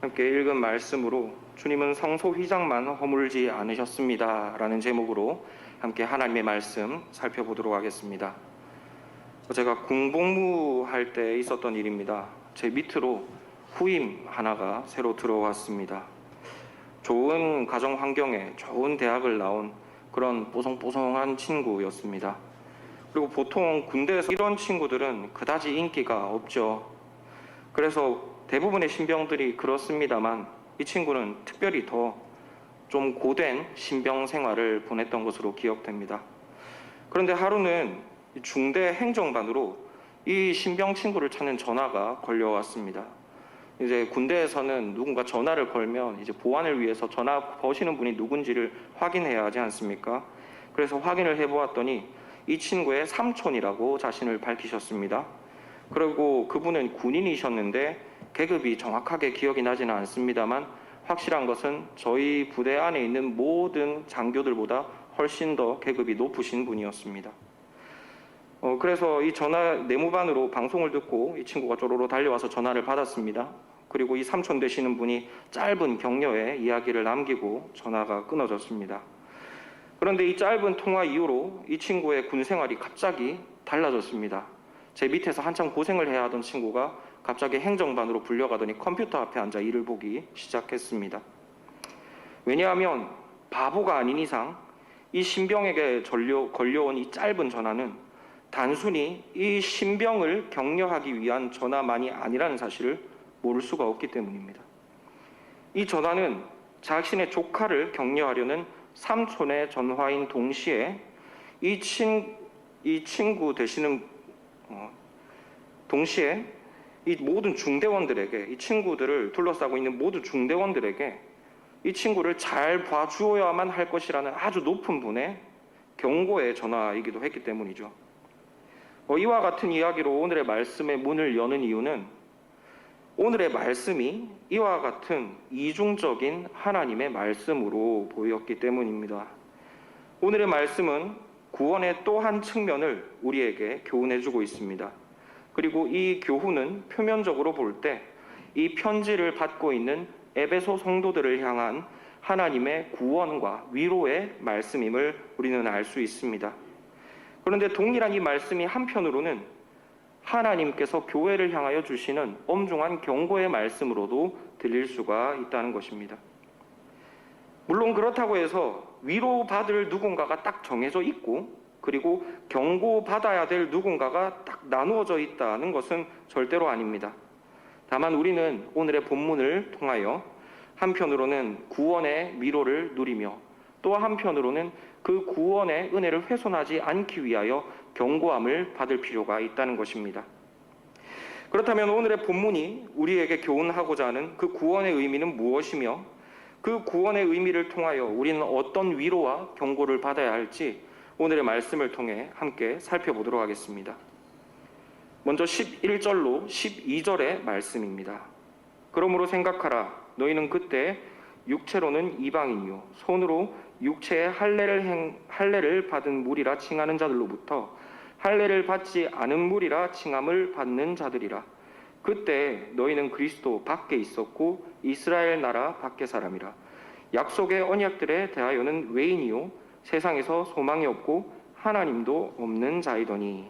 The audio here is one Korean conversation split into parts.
함께 읽은 말씀으로 주님은 성소 휘장만 허물지 않으셨습니다 라는 제목으로 함께 하나님의 말씀 살펴보도록 하겠습니다. 제가 군복무할 때 있었던 일입니다. 제 밑으로 후임 하나가 새로 들어왔습니다. 좋은 가정 환경에 좋은 대학을 나온 그런 뽀송뽀송한 친구였습니다. 그리고 보통 군대에서 이런 친구들은 그다지 인기가 없죠. 그래서 대부분의 신병들이 그렇습니다만 이 친구는 특별히 더 좀 고된 신병 생활을 보냈던 것으로 기억됩니다. 그런데 하루는 중대 행정반으로 이 신병 친구를 찾는 전화가 걸려왔습니다. 이제 군대에서는 누군가 전화를 걸면 이제 보안을 위해서 전화 거시는 분이 누군지를 확인해야 하지 않습니까? 그래서 확인을 해보았더니 이 친구의 삼촌이라고 자신을 밝히셨습니다. 그리고 그분은 군인이셨는데 계급이 정확하게 기억이 나지는 않습니다만 확실한 것은 저희 부대 안에 있는 모든 장교들보다 훨씬 더 계급이 높으신 분이었습니다. 그래서 이 전화 내무반으로 방송을 듣고 이 친구가 쪼로로 달려와서 전화를 받았습니다. 그리고 이 삼촌 되시는 분이 짧은 격려의 이야기를 남기고 전화가 끊어졌습니다. 그런데 이 짧은 통화 이후로 이 친구의 군 생활이 갑자기 달라졌습니다. 제 밑에서 한참 고생을 해야 하던 친구가 갑자기 행정반으로 불려가더니 컴퓨터 앞에 앉아 일을 보기 시작했습니다. 왜냐하면 바보가 아닌 이상 이 신병에게 걸려온 이 짧은 전화는 단순히 이 신병을 격려하기 위한 전화만이 아니라는 사실을 모를 수가 없기 때문입니다. 이 전화는 자신의 조카를 격려하려는 삼촌의 전화인 동시에 이 친구 되시는 동시에 이 모든 중대원들에게, 이 친구들을 둘러싸고 있는 모든 중대원들에게 이 친구를 잘 봐주어야만 할 것이라는 아주 높은 분의 경고의 전화이기도 했기 때문이죠. 이와 같은 이야기로 오늘의 말씀의 문을 여는 이유는 오늘의 말씀이 이와 같은 이중적인 하나님의 말씀으로 보였기 때문입니다. 오늘의 말씀은 구원의 또 한 측면을 우리에게 교훈해주고 있습니다. 그리고 이 교훈은 표면적으로 볼 때 이 편지를 받고 있는 에베소 성도들을 향한 하나님의 구원과 위로의 말씀임을 우리는 알 수 있습니다. 그런데 동일한 이 말씀이 한편으로는 하나님께서 교회를 향하여 주시는 엄중한 경고의 말씀으로도 들릴 수가 있다는 것입니다. 물론 그렇다고 해서 위로받을 누군가가 딱 정해져 있고 그리고 경고받아야 될 누군가가 딱 나누어져 있다는 것은 절대로 아닙니다. 다만 우리는 오늘의 본문을 통하여 한편으로는 구원의 위로를 누리며 또 한편으로는 그 구원의 은혜를 훼손하지 않기 위하여 경고함을 받을 필요가 있다는 것입니다. 그렇다면 오늘의 본문이 우리에게 교훈하고자 하는 그 구원의 의미는 무엇이며 그 구원의 의미를 통하여 우리는 어떤 위로와 경고를 받아야 할지 오늘의 말씀을 통해 함께 살펴보도록 하겠습니다. 먼저 11절로 12절의 말씀입니다. 그러므로 생각하라. 너희는 그때 육체로는 이방인이요 손으로 육체의 할례를 받은 무리라 칭하는 자들로부터 할례를 받지 않은 무리라 칭함을 받는 자들이라. 그때 너희는 그리스도 밖에 있었고 이스라엘 나라 밖의 사람이라. 약속의 언약들에 대하여는 외인이요 세상에서 소망이 없고 하나님도 없는 자이더니.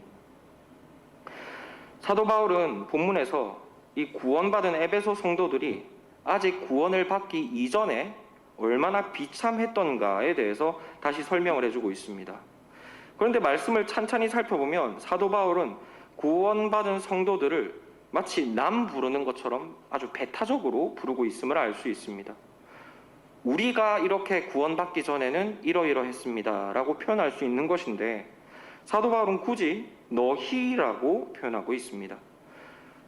사도 바울은 본문에서 이 구원받은 에베소 성도들이 아직 구원을 받기 이전에 얼마나 비참했던가에 대해서 다시 설명을 해주고 있습니다. 그런데 말씀을 찬찬히 살펴보면 사도 바울은 구원받은 성도들을 마치 남 부르는 것처럼 아주 배타적으로 부르고 있음을 알 수 있습니다. 우리가 이렇게 구원받기 전에는 이러이러했습니다 라고 표현할 수 있는 것인데 사도 바울은 굳이 너희라고 표현하고 있습니다.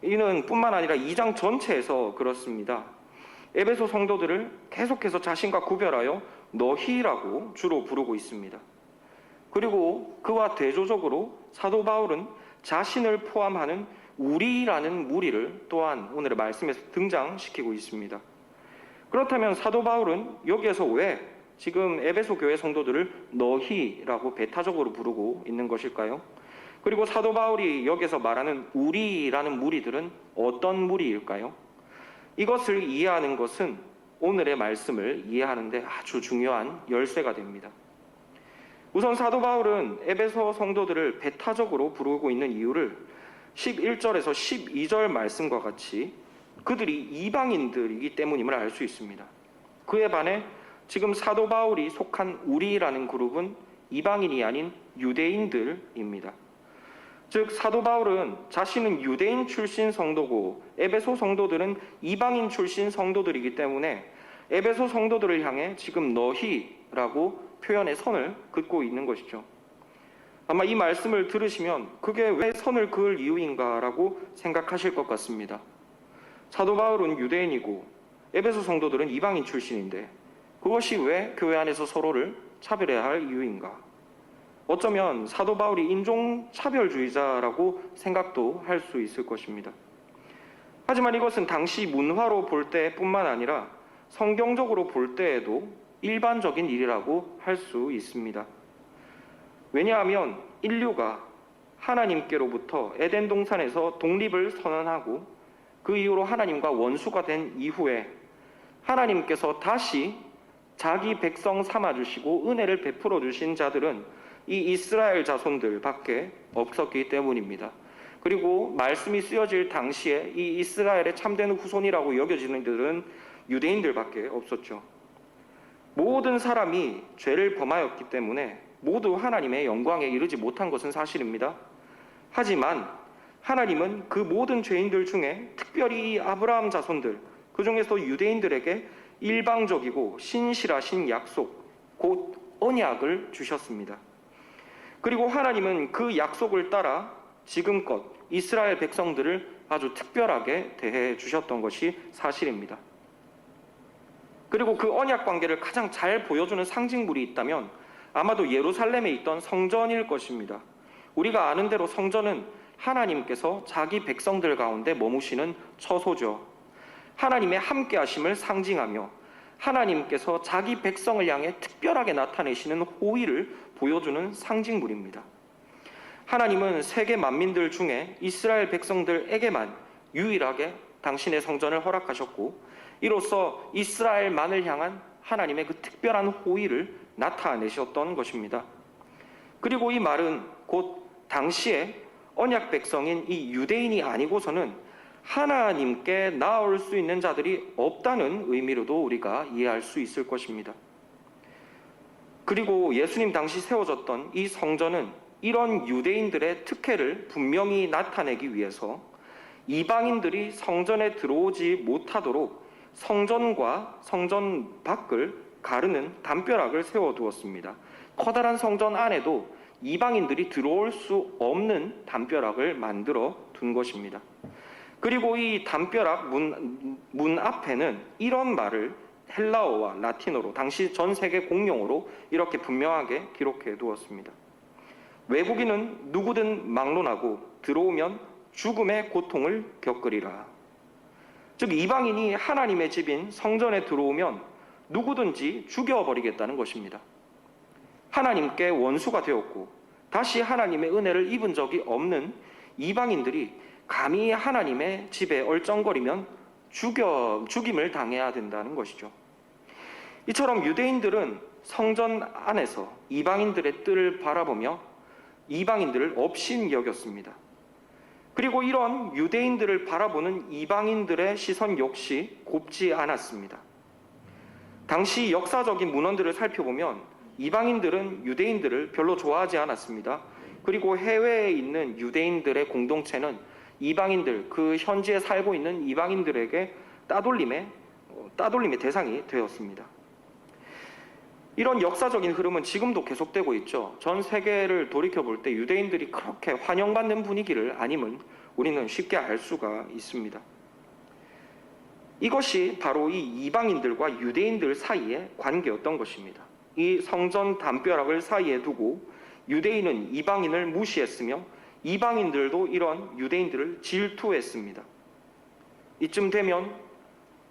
이는 뿐만 아니라 2장 전체에서 그렇습니다. 에베소 성도들을 계속해서 자신과 구별하여 너희라고 주로 부르고 있습니다. 그리고 그와 대조적으로 사도 바울은 자신을 포함하는 우리라는 무리를 또한 오늘의 말씀에서 등장시키고 있습니다. 그렇다면 사도 바울은 여기에서 왜 지금 에베소 교회 성도들을 너희라고 배타적으로 부르고 있는 것일까요? 그리고 사도 바울이 여기서 말하는 우리라는 무리들은 어떤 무리일까요? 이것을 이해하는 것은 오늘의 말씀을 이해하는 데 아주 중요한 열쇠가 됩니다. 우선 사도 바울은 에베소 성도들을 배타적으로 부르고 있는 이유를 11절에서 12절 말씀과 같이 그들이 이방인들이기 때문임을 알 수 있습니다. 그에 반해 지금 사도 바울이 속한 우리라는 그룹은 이방인이 아닌 유대인들입니다. 즉 사도 바울은 자신은 유대인 출신 성도고 에베소 성도들은 이방인 출신 성도들이기 때문에 에베소 성도들을 향해 지금 너희라고 표현의 선을 긋고 있는 것이죠. 아마 이 말씀을 들으시면 그게 왜 선을 그을 이유인가라고 생각하실 것 같습니다. 사도 바울은 유대인이고 에베소 성도들은 이방인 출신인데 그것이 왜 교회 안에서 서로를 차별해야 할 이유인가? 어쩌면 사도 바울이 인종차별주의자라고 생각도 할 수 있을 것입니다. 하지만 이것은 당시 문화로 볼 때뿐만 아니라 성경적으로 볼 때에도 일반적인 일이라고 할 수 있습니다. 왜냐하면 인류가 하나님께로부터 에덴 동산에서 독립을 선언하고 그 이후로 하나님과 원수가 된 이후에 하나님께서 다시 자기 백성 삼아주시고 은혜를 베풀어 주신 자들은 이 이스라엘 자손들밖에 없었기 때문입니다. 그리고 말씀이 쓰여질 당시에 이 이스라엘의 참된 후손이라고 여겨지는 이들은 유대인들밖에 없었죠. 모든 사람이 죄를 범하였기 때문에 모두 하나님의 영광에 이르지 못한 것은 사실입니다. 하지만 하나님은 그 모든 죄인들 중에 특별히 이 아브라함 자손들, 그 중에서 유대인들에게 일방적이고 신실하신 약속, 곧 언약을 주셨습니다. 그리고 하나님은 그 약속을 따라 지금껏 이스라엘 백성들을 아주 특별하게 대해 주셨던 것이 사실입니다. 그리고 그 언약 관계를 가장 잘 보여주는 상징물이 있다면 아마도 예루살렘에 있던 성전일 것입니다. 우리가 아는 대로 성전은 하나님께서 자기 백성들 가운데 머무시는 처소죠. 하나님의 함께하심을 상징하며 하나님께서 자기 백성을 향해 특별하게 나타내시는 호의를 보여주는 상징물입니다. 하나님은 세계 만민들 중에 이스라엘 백성들에게만 유일하게 당신의 성전을 허락하셨고 이로써 이스라엘만을 향한 하나님의 그 특별한 호의를 나타내셨던 것입니다. 그리고 이 말은 곧 당시에 언약 백성인 이 유대인이 아니고서는 하나님께 나올 수 있는 자들이 없다는 의미로도 우리가 이해할 수 있을 것입니다. 그리고 예수님 당시 세워졌던 이 성전은 이런 유대인들의 특혜를 분명히 나타내기 위해서 이방인들이 성전에 들어오지 못하도록 성전과 성전 밖을 가르는 담벼락을 세워두었습니다. 커다란 성전 안에도 이방인들이 들어올 수 없는 담벼락을 만들어 둔 것입니다. 그리고 이 담벼락 문 앞에는 이런 말을 헬라어와 라틴어로 당시 전 세계 공용어로 이렇게 분명하게 기록해 두었습니다. 외국인은 누구든 막론하고 들어오면 죽음의 고통을 겪으리라. 즉 이방인이 하나님의 집인 성전에 들어오면 누구든지 죽여버리겠다는 것입니다. 하나님께 원수가 되었고 다시 하나님의 은혜를 입은 적이 없는 이방인들이 감히 하나님의 집에 얼쩡거리면 죽임을 당해야 된다는 것이죠. 이처럼 유대인들은 성전 안에서 이방인들의 뜰을 바라보며 이방인들을 업신 여겼습니다. 그리고 이런 유대인들을 바라보는 이방인들의 시선 역시 곱지 않았습니다. 당시 역사적인 문헌들을 살펴보면 이방인들은 유대인들을 별로 좋아하지 않았습니다. 그리고 해외에 있는 유대인들의 공동체는 이방인들, 그 현지에 살고 있는 이방인들에게 따돌림의 대상이 되었습니다. 이런 역사적인 흐름은 지금도 계속되고 있죠. 전 세계를 돌이켜볼 때 유대인들이 그렇게 환영받는 분위기를 아님은 우리는 쉽게 알 수가 있습니다. 이것이 바로 이 이방인들과 유대인들 사이의 관계였던 것입니다. 이 성전 담벼락을 사이에 두고 유대인은 이방인을 무시했으며 이방인들도 이런 유대인들을 질투했습니다. 이쯤 되면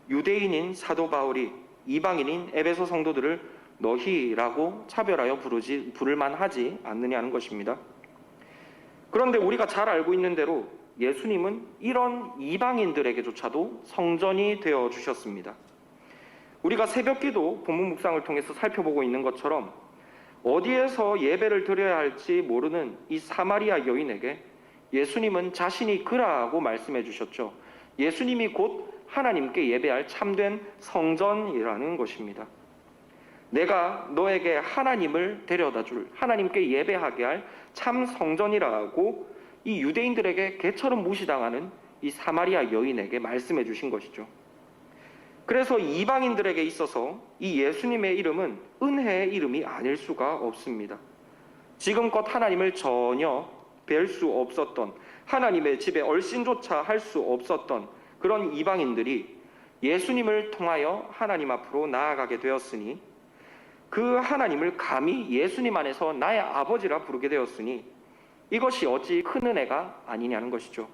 유대인인 사도 바울이 이방인인 에베소 성도들을 너희라고 차별하여 부를 만하지 않느냐는 것입니다. 그런데 우리가 잘 알고 있는 대로 예수님은 이런 이방인들에게조차도 성전이 되어 주셨습니다. 우리가 새벽기도 본문 묵상을 통해서 살펴보고 있는 것처럼 어디에서 예배를 드려야 할지 모르는 이 사마리아 여인에게 예수님은 자신이 그라고 말씀해 주셨죠. 예수님이 곧 하나님께 예배할 참된 성전이라는 것입니다. 내가 너에게 하나님을 데려다 줄, 하나님께 예배하게 할 참 성전이라고 이 유대인들에게 개처럼 무시당하는 이 사마리아 여인에게 말씀해 주신 것이죠. 그래서 이방인들에게 있어서 이 예수님의 이름은 은혜의 이름이 아닐 수가 없습니다. 지금껏 하나님을 전혀 뵐 수 없었던, 하나님의 집에 얼씬조차 할 수 없었던 그런 이방인들이 예수님을 통하여 하나님 앞으로 나아가게 되었으니, 그 하나님을 감히 예수님 안에서 나의 아버지라 부르게 되었으니 이것이 어찌 큰 은혜가 아니냐는 것이죠.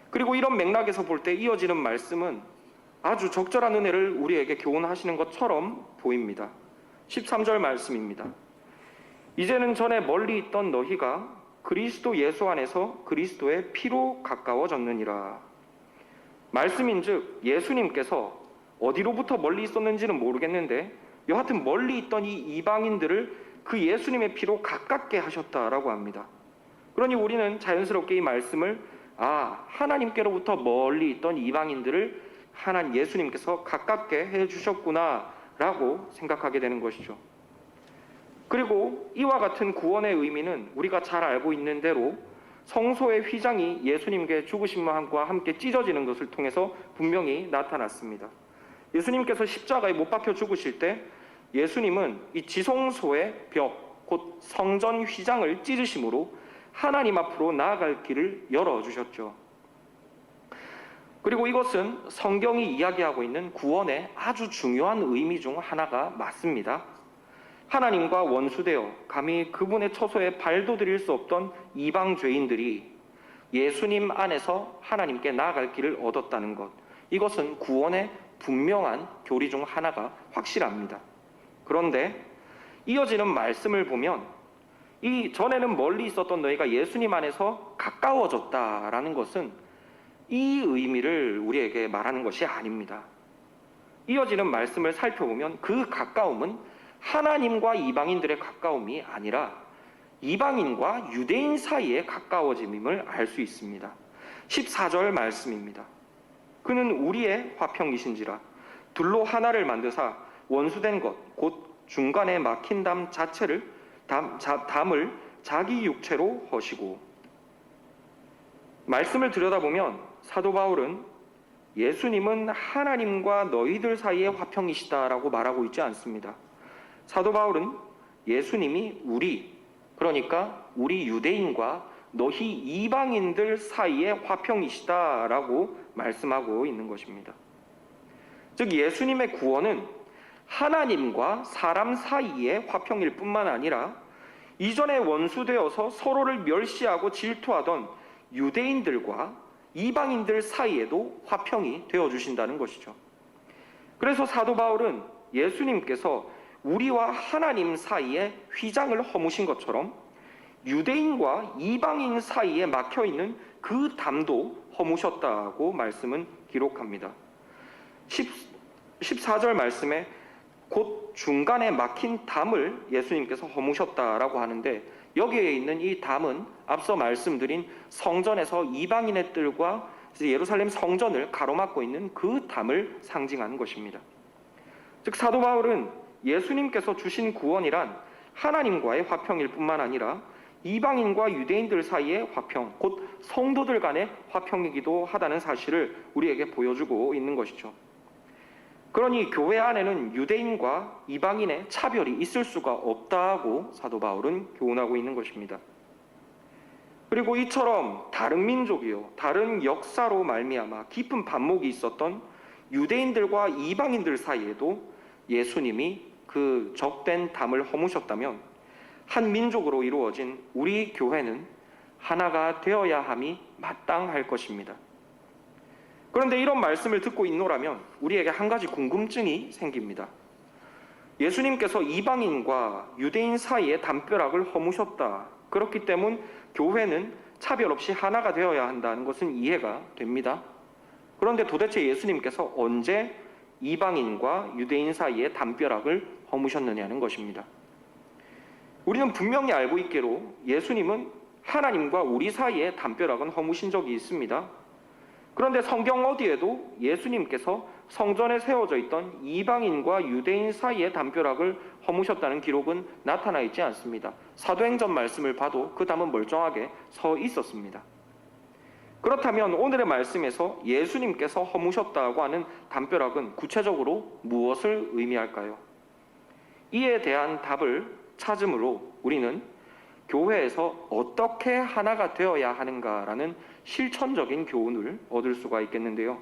그리고 이런 맥락에서 볼 때 이어지는 말씀은 아주 적절한 은혜를 우리에게 교훈하시는 것처럼 보입니다. 13절 말씀입니다. 이제는 전에 멀리 있던 너희가 그리스도 예수 안에서 그리스도의 피로 가까워졌느니라. 말씀인즉 예수님께서 어디로부터 멀리 있었는지는 모르겠는데 여하튼 멀리 있던 이 이방인들을 그 예수님의 피로 가깝게 하셨다라고 합니다. 그러니 우리는 자연스럽게 이 말씀을 하나님께로부터 멀리 있던 이방인들을 하나님 예수님께서 가깝게 해주셨구나라고 생각하게 되는 것이죠. 그리고 이와 같은 구원의 의미는 우리가 잘 알고 있는 대로 성소의 휘장이 예수님께 죽으심과 함께 찢어지는 것을 통해서 분명히 나타났습니다. 예수님께서 십자가에 못 박혀 죽으실 때 예수님은 이 지성소의 벽, 곧 성전 휘장을 찢으심으로 하나님 앞으로 나아갈 길을 열어주셨죠. 그리고 이것은 성경이 이야기하고 있는 구원의 아주 중요한 의미 중 하나가 맞습니다. 하나님과 원수되어 감히 그분의 처소에 발도 들일 수 없던 이방 죄인들이 예수님 안에서 하나님께 나아갈 길을 얻었다는 것, 이것은 구원의 분명한 교리 중 하나가 확실합니다. 그런데 이어지는 말씀을 보면 이 전에는 멀리 있었던 너희가 예수님 안에서 가까워졌다라는 것은 이 의미를 우리에게 말하는 것이 아닙니다. 이어지는 말씀을 살펴보면 그 가까움은 하나님과 이방인들의 가까움이 아니라 이방인과 유대인 사이의 가까워짐임을 알 수 있습니다. 14절 말씀입니다. 그는 우리의 화평이신지라 둘로 하나를 만드사 원수된 것 곧 중간에 막힌 담 자체를 담을 자기 육체로 허시고. 말씀을 들여다보면 사도 바울은 예수님은 하나님과 너희들 사이의 화평이시다라고 말하고 있지 않습니다. 사도 바울은 예수님이 그러니까 우리 유대인과 너희 이방인들 사이의 화평이시다라고 말씀하고 있는 것입니다. 즉 예수님의 구원은 하나님과 사람 사이의 화평일 뿐만 아니라 이전에 원수되어서 서로를 멸시하고 질투하던 유대인들과 이방인들 사이에도 화평이 되어주신다는 것이죠. 그래서 사도 바울은 예수님께서 우리와 하나님 사이에 휘장을 허무신 것처럼 유대인과 이방인 사이에 막혀있는 그 담도 허무셨다고 말씀은 기록합니다. 14절 말씀에 곧 중간에 막힌 담을 예수님께서 허무셨다라고 하는데 여기에 있는 이 담은 앞서 말씀드린 성전에서 이방인의 뜰과 예루살렘 성전을 가로막고 있는 그 담을 상징하는 것입니다. 즉 사도 바울은 예수님께서 주신 구원이란 하나님과의 화평일 뿐만 아니라 이방인과 유대인들 사이의 화평, 곧 성도들 간의 화평이기도 하다는 사실을 우리에게 보여주고 있는 것이죠. 그러니 교회 안에는 유대인과 이방인의 차별이 있을 수가 없다고 사도 바울은 교훈하고 있는 것입니다. 그리고 이처럼 다른 민족이요, 다른 역사로 말미암아 깊은 반목이 있었던 유대인들과 이방인들 사이에도 예수님이 그 적된 담을 허무셨다면 한 민족으로 이루어진 우리 교회는 하나가 되어야 함이 마땅할 것입니다. 그런데 이런 말씀을 듣고 있노라면 우리에게 한 가지 궁금증이 생깁니다. 예수님께서 이방인과 유대인 사이에 담벼락을 허무셨다. 그렇기 때문에 교회는 차별 없이 하나가 되어야 한다는 것은 이해가 됩니다. 그런데 도대체 예수님께서 언제 이방인과 유대인 사이에 담벼락을 허무셨느냐는 것입니다. 우리는 분명히 알고 있기로 예수님은 하나님과 우리 사이에 담벼락은 허무신 적이 있습니다. 그런데 성경 어디에도 예수님께서 성전에 세워져 있던 이방인과 유대인 사이에 담벼락을 허무셨다는 기록은 나타나 있지 않습니다. 사도행전 말씀을 봐도 그 담은 멀쩡하게 서 있었습니다. 그렇다면 오늘의 말씀에서 예수님께서 허무셨다고 하는 담벼락은 구체적으로 무엇을 의미할까요? 이에 대한 답을 찾음으로 우리는 교회에서 어떻게 하나가 되어야 하는가라는 실천적인 교훈을 얻을 수가 있겠는데요.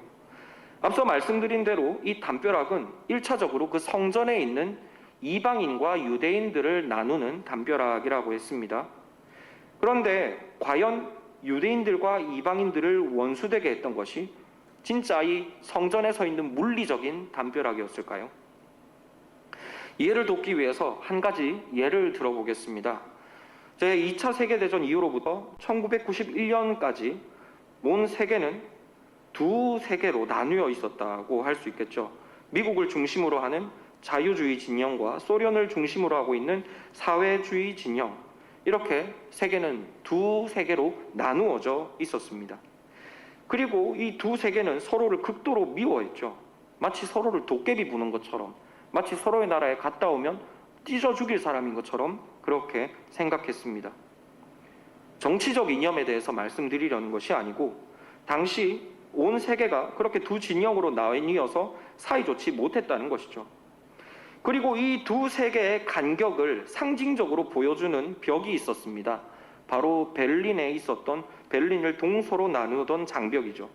앞서 말씀드린 대로 이 담벼락은 1차적으로 그 성전에 있는 이방인과 유대인들을 나누는 담벼락이라고 했습니다. 그런데 과연 유대인들과 이방인들을 원수되게 했던 것이 진짜 이 성전에 서 있는 물리적인 담벼락이었을까요? 이해를 돕기 위해서 한 가지 예를 들어보겠습니다. 제2차 세계대전 이후로부터 1991년까지 온 세계는 두 세계로 나누어 있었다고 할 수 있겠죠. 미국을 중심으로 하는 자유주의 진영과 소련을 중심으로 하고 있는 사회주의 진영, 이렇게 세계는 두 세계로 나누어져 있었습니다. 그리고 이 두 세계는 서로를 극도로 미워했죠. 마치 서로를 도깨비 부는 것처럼, 마치 서로의 나라에 갔다 오면 찢어 죽일 사람인 것처럼 그렇게 생각했습니다. 정치적 이념에 대해서 말씀드리려는 것이 아니고 당시 온 세계가 그렇게 두 진영으로 나뉘어서 사이좋지 못했다는 것이죠. 그리고 이 두 세계의 간격을 상징적으로 보여주는 벽이 있었습니다. 바로 베를린에 있었던 베를린을 동서로 나누던 장벽이죠.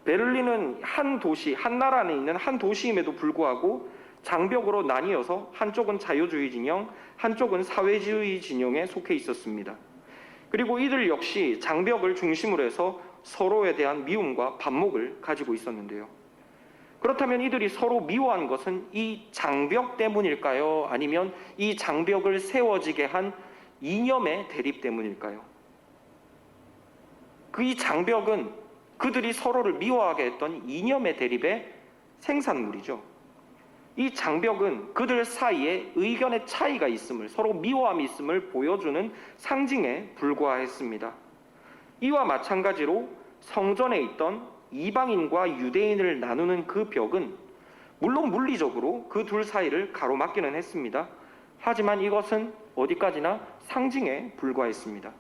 베를린은 한 도시, 한 나라 안에 있는 한 도시임에도 불구하고 장벽으로 나뉘어서 한쪽은 자유주의 진영, 한쪽은 사회주의 진영에 속해 있었습니다. 그리고 이들 역시 장벽을 중심으로 해서 서로에 대한 미움과 반목을 가지고 있었는데요. 그렇다면 이들이 서로 미워한 것은 이 장벽 때문일까요? 아니면 이 장벽을 세워지게 한 이념의 대립 때문일까요? 그 이 장벽은 그들이 서로를 미워하게 했던 이념의 대립의 생산물이죠. 이 장벽은 그들 사이에 의견의 차이가 있음을, 서로 미워함이 있음을 보여주는 상징에 불과했습니다. 이와 마찬가지로 성전에 있던 이방인과 유대인을 나누는 그 벽은 물론 물리적으로 그 둘 사이를 가로막기는 했습니다. 하지만 이것은 어디까지나 상징에 불과했습니다.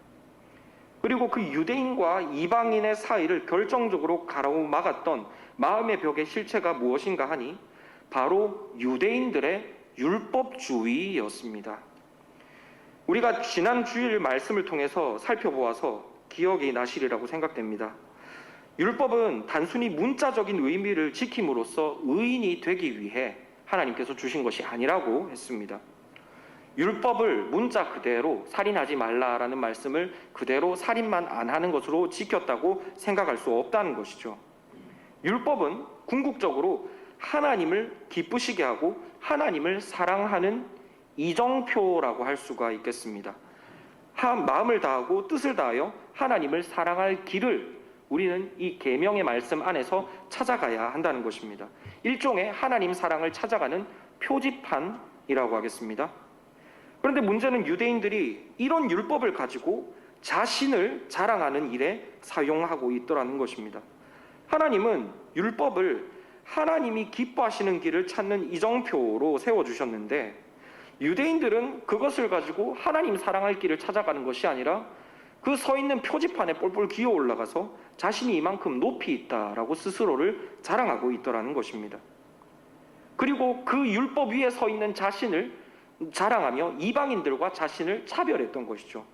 그리고 그 유대인과 이방인의 사이를 결정적으로 가로막았던 마음의 벽의 실체가 무엇인가 하니 바로 유대인들의 율법주의였습니다. 우리가 지난 주일 말씀을 통해서 살펴보아서 기억이 나시리라고 생각됩니다. 율법은 단순히 문자적인 의미를 지킴으로써 의인이 되기 위해 하나님께서 주신 것이 아니라고 했습니다. 율법을 문자 그대로 살인하지 말라라는 말씀을 그대로 살인만 안 하는 것으로 지켰다고 생각할 수 없다는 것이죠. 율법은 궁극적으로 하나님을 기쁘시게 하고 하나님을 사랑하는 이정표라고 할 수가 있겠습니다. 마음을 다하고 뜻을 다하여 하나님을 사랑할 길을 우리는 이 계명의 말씀 안에서 찾아가야 한다는 것입니다. 일종의 하나님 사랑을 찾아가는 표지판이라고 하겠습니다. 그런데 문제는 유대인들이 이런 율법을 가지고 자신을 자랑하는 일에 사용하고 있더라는 것입니다. 하나님은 율법을 하나님이 기뻐하시는 길을 찾는 이정표로 세워주셨는데 유대인들은 그것을 가지고 하나님 사랑할 길을 찾아가는 것이 아니라 그 서 있는 표지판에 뿔뿔 기어 올라가서 자신이 이만큼 높이 있다라고 스스로를 자랑하고 있더라는 것입니다. 그리고 그 율법 위에 서 있는 자신을 자랑하며 이방인들과 자신을 차별했던 것이죠.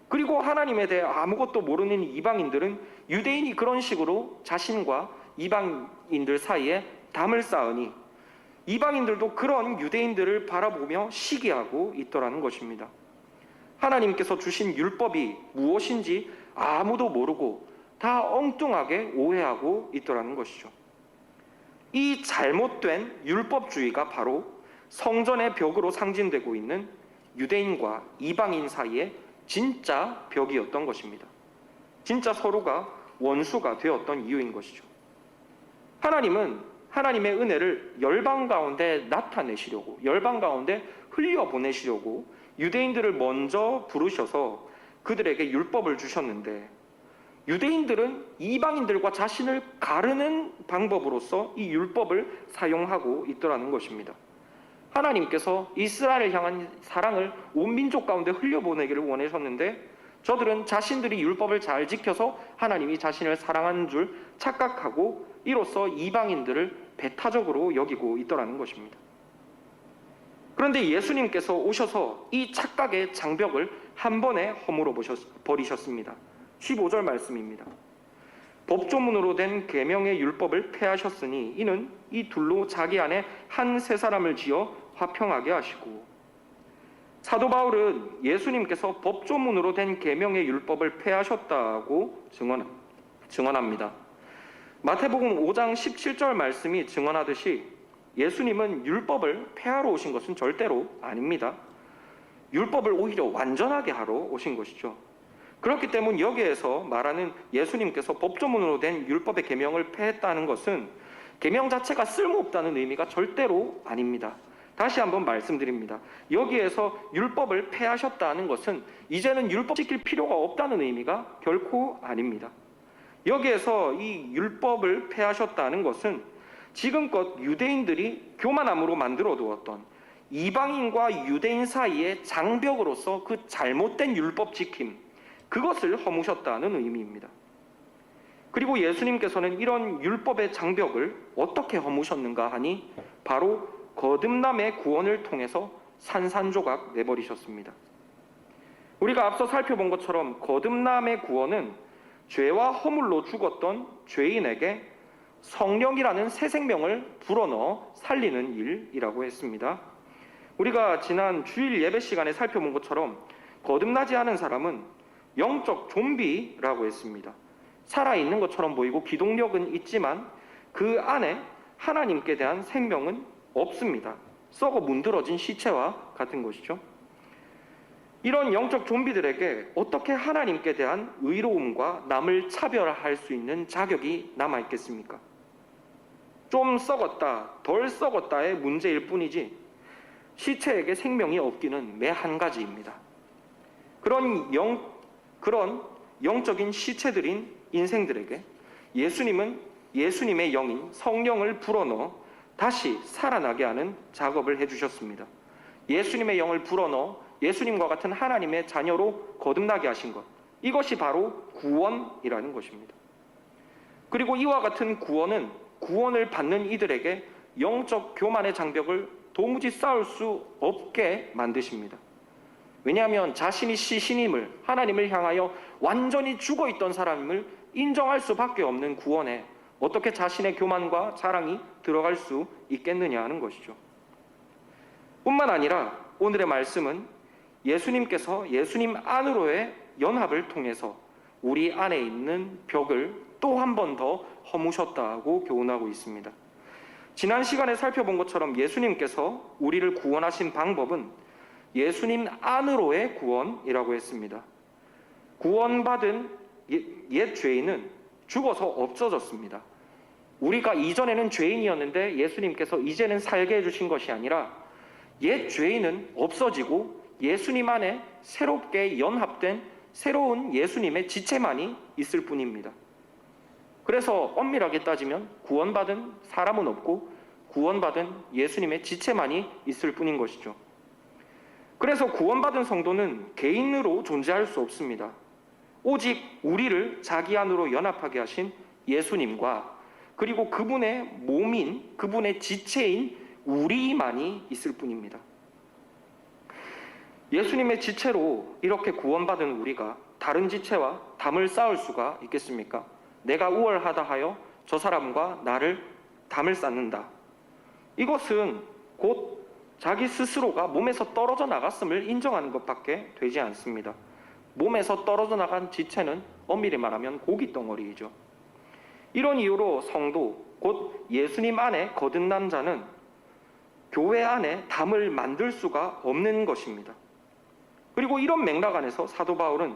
그리고 하나님에 대해 아무것도 모르는 이방인들은 유대인이 그런 식으로 자신과 이방인들 사이에 담을 쌓으니 이방인들도 그런 유대인들을 바라보며 시기하고 있더라는 것입니다. 하나님께서 주신 율법이 무엇인지 아무도 모르고 다 엉뚱하게 오해하고 있더라는 것이죠. 이 잘못된 율법주의가 바로 성전의 벽으로 상징되고 있는 유대인과 이방인 사이의 진짜 벽이었던 것입니다. 진짜 서로가 원수가 되었던 이유인 것이죠. 하나님은 하나님의 은혜를 열방 가운데 나타내시려고, 열방 가운데 흘려보내시려고 유대인들을 먼저 부르셔서 그들에게 율법을 주셨는데, 유대인들은 이방인들과 자신을 가르는 방법으로서 이 율법을 사용하고 있더라는 것입니다. 하나님께서 이스라엘을 향한 사랑을 온 민족 가운데 흘려보내기를 원하셨는데, 저들은 자신들이 율법을 잘 지켜서 하나님이 자신을 사랑하는 줄 착각하고 이로써 이방인들을 배타적으로 여기고 있더라는 것입니다. 그런데 예수님께서 오셔서 이 착각의 장벽을 한 번에 허물어 버리셨습니다. 15절 말씀입니다. 법조문으로 된 계명의 율법을 폐하셨으니 이는 이 둘로 자기 안에 한 세 사람을 지어 화평하게 하시고. 사도 바울은 예수님께서 법조문으로 된 계명의 율법을 폐하셨다고 증언합니다. 마태복음 5장 17절 말씀이 증언하듯이 예수님은 율법을 폐하러 오신 것은 절대로 아닙니다. 율법을 오히려 완전하게 하러 오신 것이죠. 그렇기 때문에 여기에서 말하는 예수님께서 법조문으로 된 율법의 계명을 폐했다는 것은 계명 자체가 쓸모없다는 의미가 절대로 아닙니다. 다시 한번 말씀드립니다. 여기에서 율법을 폐하셨다는 것은 이제는 율법 지킬 필요가 없다는 의미가 결코 아닙니다. 여기에서 이 율법을 폐하셨다는 것은 지금껏 유대인들이 교만함으로 만들어 두었던 이방인과 유대인 사이의 장벽으로서 그 잘못된 율법 지킴, 그것을 허무셨다는 의미입니다. 그리고 예수님께서는 이런 율법의 장벽을 어떻게 허무셨는가 하니 바로 거듭남의 구원을 통해서 산산조각 내버리셨습니다. 우리가 앞서 살펴본 것처럼 거듭남의 구원은 죄와 허물로 죽었던 죄인에게 성령이라는 새 생명을 불어넣어 살리는 일이라고 했습니다. 우리가 지난 주일 예배 시간에 살펴본 것처럼 거듭나지 않은 사람은 영적 좀비라고 했습니다. 살아있는 것처럼 보이고 기동력은 있지만 그 안에 하나님께 대한 생명은 없습니다. 썩어 문드러진 시체와 같은 것이죠. 이런 영적 좀비들에게 어떻게 하나님께 대한 의로움과 남을 차별할 수 있는 자격이 남아있겠습니까? 좀 썩었다, 덜 썩었다의 문제일 뿐이지 시체에게 생명이 없기는 매 한 가지입니다. 그런 영적인 시체들인 인생들에게 예수님은 예수님의 영인 성령을 불어넣어 다시 살아나게 하는 작업을 해주셨습니다. 예수님의 영을 불어넣어 예수님과 같은 하나님의 자녀로 거듭나게 하신 것, 이것이 바로 구원이라는 것입니다. 그리고 이와 같은 구원은 구원을 받는 이들에게 영적 교만의 장벽을 도무지 쌓을 수 없게 만드십니다. 왜냐하면 자신이 시신임을, 하나님을 향하여 완전히 죽어있던 사람임을 인정할 수밖에 없는 구원에 어떻게 자신의 교만과 자랑이 들어갈 수 있겠느냐 하는 것이죠. 뿐만 아니라 오늘의 말씀은 예수님께서 예수님 안으로의 연합을 통해서 우리 안에 있는 벽을 또 한 번 더 허무셨다고 교훈하고 있습니다. 지난 시간에 살펴본 것처럼 예수님께서 우리를 구원하신 방법은 예수님 안으로의 구원이라고 했습니다. 구원받은 옛 죄인은 죽어서 없어졌습니다. 우리가 이전에는 죄인이었는데 예수님께서 이제는 살게 해주신 것이 아니라 옛 죄인은 없어지고 예수님 안에 새롭게 연합된 새로운 예수님의 지체만이 있을 뿐입니다. 그래서 엄밀하게 따지면 구원받은 사람은 없고 구원받은 예수님의 지체만이 있을 뿐인 것이죠. 그래서 구원받은 성도는 개인으로 존재할 수 없습니다. 오직 우리를 자기 안으로 연합하게 하신 예수님과 그리고 그분의 몸인, 그분의 지체인 우리만이 있을 뿐입니다. 예수님의 지체로 이렇게 구원받은 우리가 다른 지체와 담을 쌓을 수가 있겠습니까? 내가 우월하다 하여 저 사람과 나를 담을 쌓는다. 이것은 곧 자기 스스로가 몸에서 떨어져 나갔음을 인정하는 것밖에 되지 않습니다. 몸에서 떨어져 나간 지체는 엄밀히 말하면 고기 덩어리이죠. 이런 이유로 성도, 곧 예수님 안에 거듭난 자는 교회 안에 담을 만들 수가 없는 것입니다. 그리고 이런 맥락 안에서 사도 바울은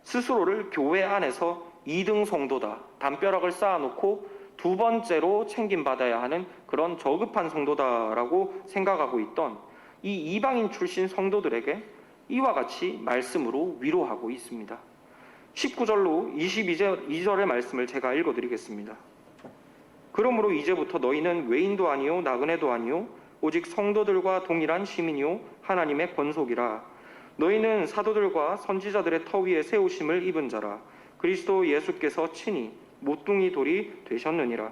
스스로를 교회 안에서 2등 성도다, 담벼락을 쌓아놓고 두 번째로 챙김받아야 하는 그런 저급한 성도다라고 생각하고 있던 이 이방인 출신 성도들에게 이와 같이 말씀으로 위로하고 있습니다. 19절로 22절의 말씀을 제가 읽어드리겠습니다. 그러므로 이제부터 너희는 외인도 아니요 나그네도 아니요 오직 성도들과 동일한 시민이요 하나님의 권속이라. 너희는 사도들과 선지자들의 터 위에 세우심을 입은 자라. 그리스도 예수께서 친히 모퉁이 돌이 되셨느니라.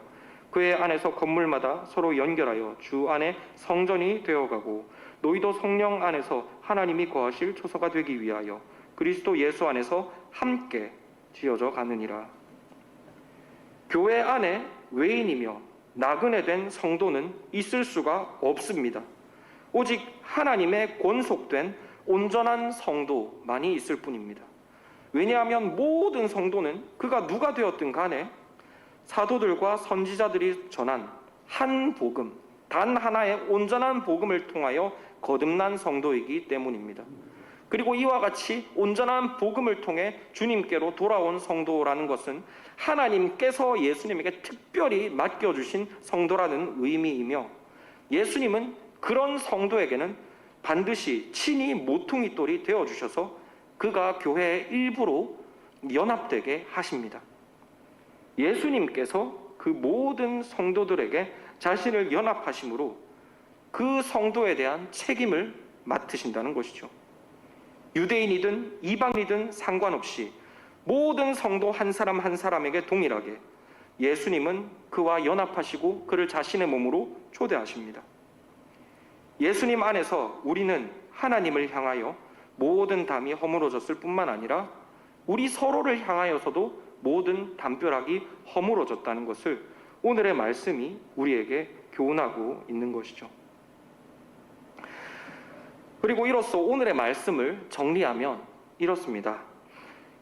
그의 안에서 건물마다 서로 연결하여 주 안에 성전이 되어가고 너희도 성령 안에서 하나님이 거하실 초소가 되기 위하여 그리스도 예수 안에서 함께 지어져 가느니라. 교회 안에 외인이며 나그네 된 성도는 있을 수가 없습니다. 오직 하나님의 권속된 온전한 성도만이 있을 뿐입니다. 왜냐하면 모든 성도는 그가 누가 되었든 간에 사도들과 선지자들이 전한 한 복음, 단 하나의 온전한 복음을 통하여 거듭난 성도이기 때문입니다. 그리고 이와 같이 온전한 복음을 통해 주님께로 돌아온 성도라는 것은 하나님께서 예수님에게 특별히 맡겨주신 성도라는 의미이며, 예수님은 그런 성도에게는 반드시 친히 모퉁이 돌이 되어주셔서 그가 교회의 일부로 연합되게 하십니다. 예수님께서 그 모든 성도들에게 자신을 연합하심으로 그 성도에 대한 책임을 맡으신다는 것이죠. 유대인이든 이방이든 상관없이 모든 성도 한 사람 한 사람에게 동일하게 예수님은 그와 연합하시고 그를 자신의 몸으로 초대하십니다. 예수님 안에서 우리는 하나님을 향하여 모든 담이 허물어졌을 뿐만 아니라 우리 서로를 향하여서도 모든 담벼락이 허물어졌다는 것을 오늘의 말씀이 우리에게 교훈하고 있는 것이죠. 그리고 이로써 오늘의 말씀을 정리하면 이렇습니다.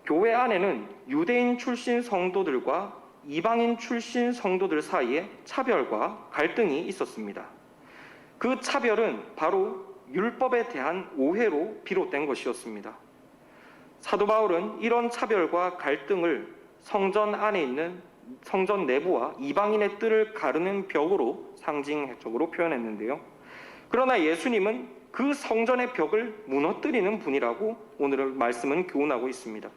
교회 안에는 유대인 출신 성도들과 이방인 출신 성도들 사이에 차별과 갈등이 있었습니다. 그 차별은 바로 율법에 대한 오해로 비롯된 것이었습니다. 사도 바울은 이런 차별과 갈등을 성전 안에 있는 성전 내부와 이방인의 뜰을 가르는 벽으로 상징적으로 표현했는데요. 그러나 예수님은 그 성전의 벽을 무너뜨리는 분이라고 오늘 말씀은 교훈하고 있습니다.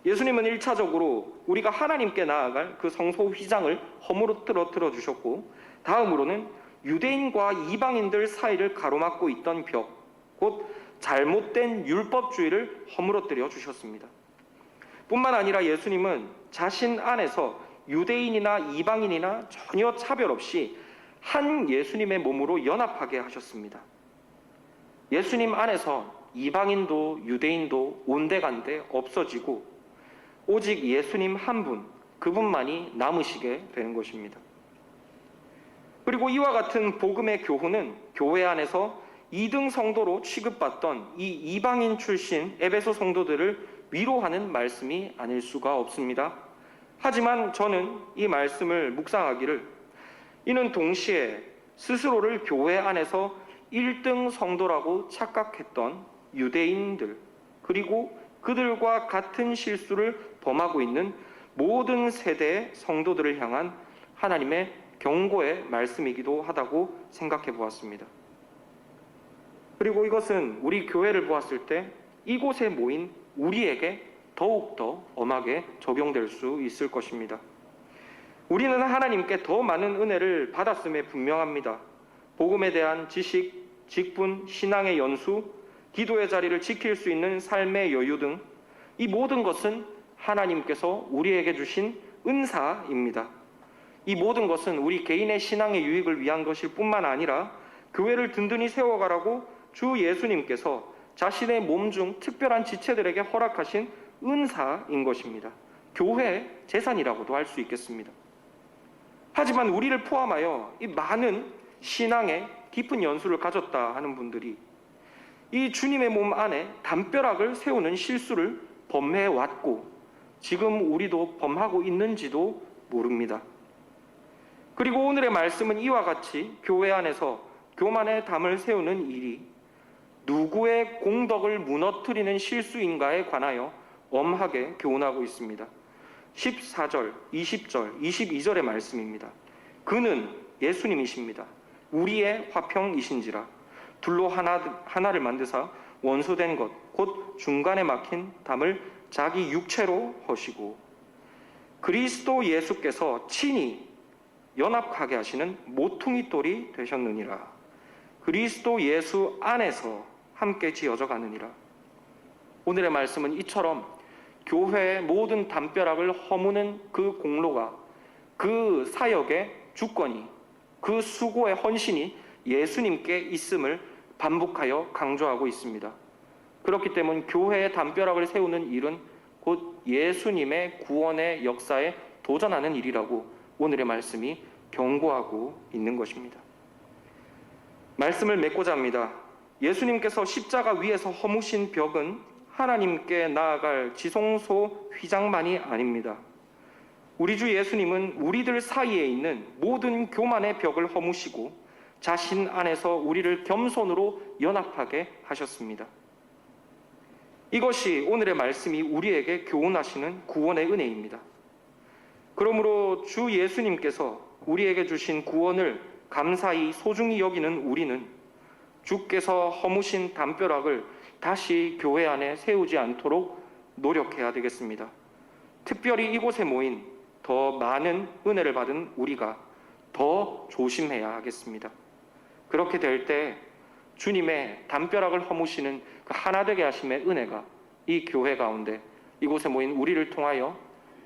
예수님은 1차적으로 우리가 하나님께 나아갈 그 성소 휘장을 허물어뜨려 주셨고, 다음으로는 유대인과 이방인들 사이를 가로막고 있던 벽, 곧 잘못된 율법주의를 허물어뜨려 주셨습니다. 뿐만 아니라 예수님은 자신 안에서 유대인이나 이방인이나 전혀 차별 없이 한 예수님의 몸으로 연합하게 하셨습니다. 예수님 안에서 이방인도 유대인도 온데간데 없어지고 오직 예수님 한 분, 그분만이 남으시게 되는 것입니다. 그리고 이와 같은 복음의 교훈은 교회 안에서 2등 성도로 취급받던 이 이방인 출신 에베소 성도들을 위로하는 말씀이 아닐 수가 없습니다. 하지만 저는 이 말씀을 묵상하기를, 이는 동시에 스스로를 교회 안에서 1등 성도라고 착각했던 유대인들, 그리고 그들과 같은 실수를 범하고 있는 모든 세대의 성도들을 향한 하나님의 경고의 말씀이기도 하다고 생각해 보았습니다. 그리고 이것은 우리 교회를 보았을 때 이곳에 모인 우리에게 더욱더 엄하게 적용될 수 있을 것입니다. 우리는 하나님께 더 많은 은혜를 받았음에 분명합니다. 복음에 대한 지식, 직분, 신앙의 연수, 기도의 자리를 지킬 수 있는 삶의 여유 등 이 모든 것은 하나님께서 우리에게 주신 은사입니다. 이 모든 것은 우리 개인의 신앙의 유익을 위한 것일 뿐만 아니라 교회를 든든히 세워가라고 주 예수님께서 자신의 몸 중 특별한 지체들에게 허락하신 은사인 것입니다. 교회의 재산이라고도 할 수 있겠습니다. 하지만 우리를 포함하여 이 많은 신앙의 깊은 연수를 가졌다 하는 분들이 이 주님의 몸 안에 담벼락을 세우는 실수를 범해왔고 지금 우리도 범하고 있는지도 모릅니다. 그리고 오늘의 말씀은 이와 같이 교회 안에서 교만의 담을 세우는 일이 누구의 공덕을 무너뜨리는 실수인가에 관하여 엄하게 교훈하고 있습니다. 14절, 20절, 22절의 말씀입니다. 그는 예수님이십니다. 우리의 화평이신지라 둘로 하나를 만드사 원소된 것 곧 중간에 막힌 담을 자기 육체로 허시고 그리스도 예수께서 친히 연합하게 하시는 모퉁이 돌이 되셨느니라. 그리스도 예수 안에서 함께 지어져 가느니라. 오늘의 말씀은 이처럼 교회의 모든 담벼락을 허무는 그 공로가, 그 사역의 주권이, 그 수고의 헌신이 예수님께 있음을 반복하여 강조하고 있습니다. 그렇기 때문에 교회의 담벼락을 세우는 일은 곧 예수님의 구원의 역사에 도전하는 일이라고 오늘의 말씀이 경고하고 있는 것입니다. 말씀을 맺고자 합니다. 예수님께서 십자가 위에서 허무신 벽은 하나님께 나아갈 지성소 휘장만이 아닙니다. 우리 주 예수님은 우리들 사이에 있는 모든 교만의 벽을 허무시고 자신 안에서 우리를 겸손으로 연합하게 하셨습니다. 이것이 오늘의 말씀이 우리에게 교훈하시는 구원의 은혜입니다. 그러므로 주 예수님께서 우리에게 주신 구원을 감사히 소중히 여기는 우리는 주께서 허무신 담벼락을 다시 교회 안에 세우지 않도록 노력해야 되겠습니다. 특별히 이곳에 모인 더 많은 은혜를 받은 우리가 더 조심해야 하겠습니다. 그렇게 될 때 주님의 담벼락을 허무시는 그 하나되게 하심의 은혜가 이 교회 가운데 이곳에 모인 우리를 통하여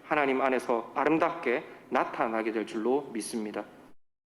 하나님 안에서 아름답게 나타나게 될 줄로 믿습니다.